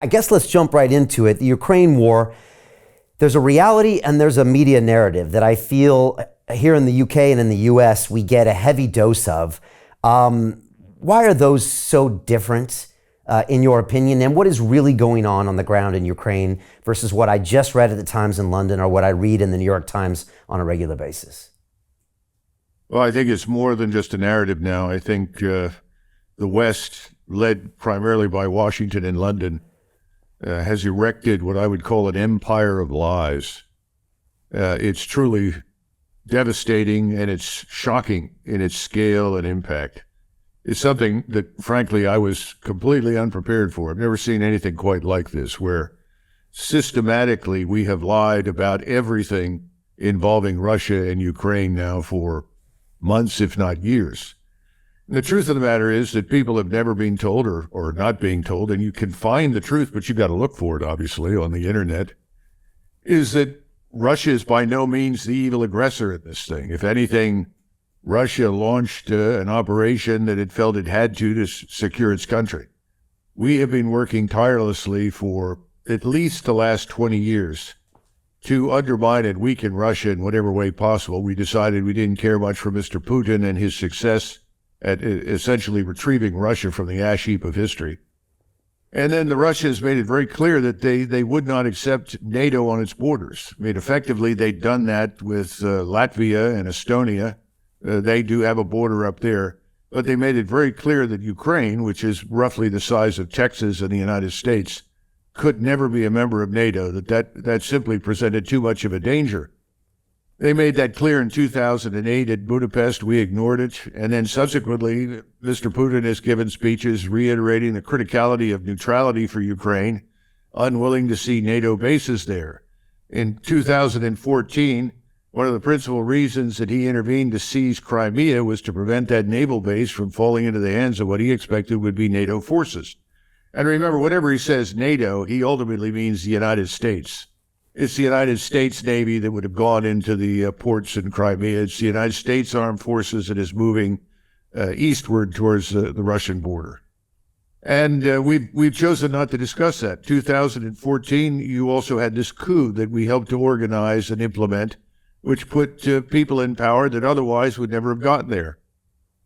I guess let's jump right into it. The Ukraine war, there's a reality and there's a media narrative that I feel here in the UK and in the US we get a heavy dose of. Why are those so different in your opinion? And what is really going on the ground in Ukraine versus what I just read at the Times in London or what I read in the New York Times on a regular basis? Well, I think it's more than just a narrative now. I think the West, led primarily by Washington and London, has erected what I would call an empire of lies. It's truly devastating and it's shocking in its scale and impact. It's something that, frankly, I was completely unprepared for. I've never seen anything quite like this, where systematically we have lied about everything involving Russia and Ukraine now for months, if not years. The truth of the matter is that people have never been told or not being told, and you can find the truth, but you've got to look for it, obviously, on the internet, is that Russia is by no means the evil aggressor in this thing. If anything, Russia launched an operation that it felt it had to secure its country. We have been working tirelessly for at least the last 20 years to undermine and weaken Russia in whatever way possible. We decided we didn't care much for Mr. Putin and his success at essentially retrieving Russia from the ash heap of history. And then the Russians made it very clear that they would not accept NATO on its borders. I mean, effectively, they'd done that with Latvia and Estonia. They do have a border up there, but they made it very clear that Ukraine, which is roughly the size of Texas and the United States, could never be a member of NATO, that simply presented too much of a danger. They made that clear in 2008 at Budapest. We ignored it. And then subsequently, Mr. Putin has given speeches reiterating the criticality of neutrality for Ukraine, unwilling to see NATO bases there. In 2014, one of the principal reasons that he intervened to seize Crimea was to prevent that naval base from falling into the hands of what he expected would be NATO forces. And remember, whenever he says NATO, he ultimately means the United States. It's the United States Navy that would have gone into the ports in Crimea. It's the United States Armed Forces that is moving eastward towards the Russian border. And we've chosen not to discuss that. 2014, you also had this coup that we helped to organize and implement, which put people in power that otherwise would never have gotten there.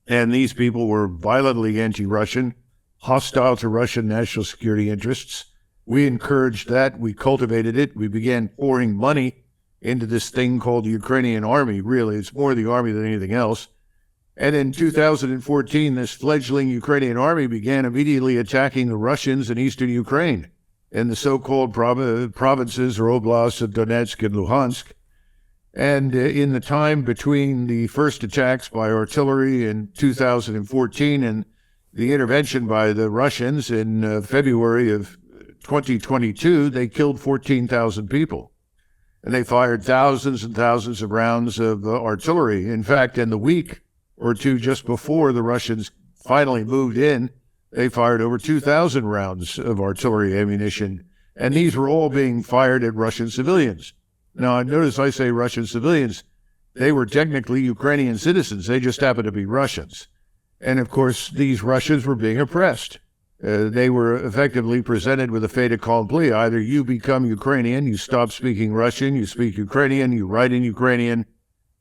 And these people were violently anti-Russian, hostile to Russian national security interests. We encouraged that. We cultivated it. We began pouring money into this thing called the Ukrainian army. Really, it's more the army than anything else. And in 2014, this fledgling Ukrainian army began immediately attacking the Russians in eastern Ukraine, in the so-called provinces or oblasts of Donetsk and Luhansk. And in the time between the first attacks by artillery in 2014 and the intervention by the Russians in February of 2022, they killed 14,000 people. And they fired thousands and thousands of rounds of artillery. In fact, in the week or two just before the Russians finally moved in, they fired over 2,000 rounds of artillery ammunition. And these were all being fired at Russian civilians. Now, notice I say Russian civilians. They were technically Ukrainian citizens. They just happened to be Russians. And of course, these Russians were being oppressed. They were effectively presented with a fait accompli. Either you become Ukrainian, you stop speaking Russian, you speak Ukrainian, you write in Ukrainian,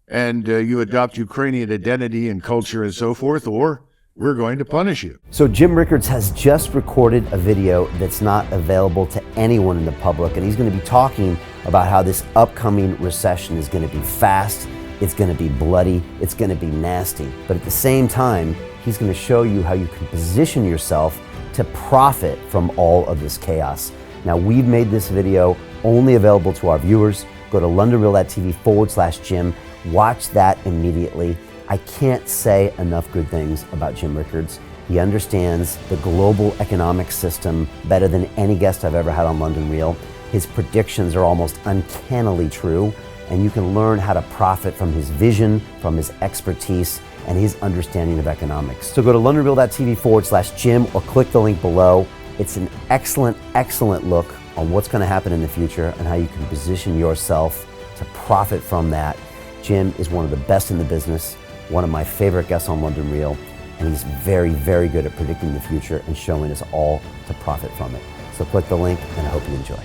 and you adopt Ukrainian identity and culture and so forth, or we're going to punish you. So Jim Rickards has just recorded a video that's not available to anyone in the public, and he's going to be talking about how this upcoming recession is going to be fast, it's going to be bloody, it's going to be nasty. But at the same time, he's going to show you how you can position yourself to profit from all of this chaos. Now, we've made this video only available to our viewers. Go to londonreal.tv/Jim. Watch that immediately. I can't say enough good things about Jim Rickards. He understands the global economic system better than any guest I've ever had on London Real. His predictions are almost uncannily true, and you can learn how to profit from his vision, from his expertise, and his understanding of economics. So go to londonreal.tv/Jim or click the link below. It's an excellent, excellent look on what's going to happen in the future and how you can position yourself to profit from that. Jim is one of the best in the business, one of my favorite guests on London Real, and he's very, very good at predicting the future and showing us all to profit from it. So click the link, and I hope you enjoy.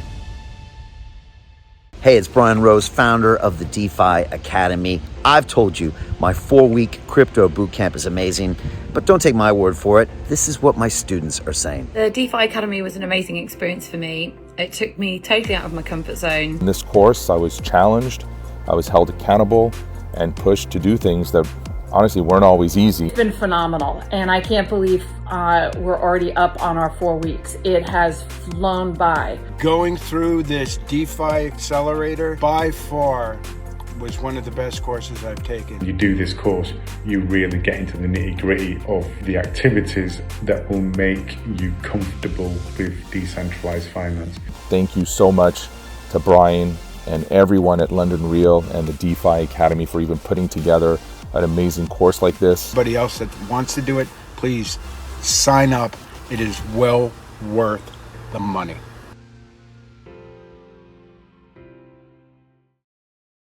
Hey, it's Brian Rose, founder of the DeFi Academy. I've told you my 4-week crypto bootcamp is amazing, but don't take my word for it. This is what my students are saying. The DeFi Academy was an amazing experience for me. It took me totally out of my comfort zone. In this course, I was challenged, I was held accountable, and pushed to do things that honestly weren't always easy. It's been phenomenal, and I can't believe we're already up on our 4 weeks. It has flown by. Going through this DeFi accelerator by far was one of the best courses I've taken. You do this course, you really get into the nitty-gritty of the activities that will make you comfortable with decentralized finance. Thank you so much to Brian and everyone at London Real and the DeFi Academy for even putting together an amazing course like this. Anybody else that wants to do it, please sign up. It is well worth the money.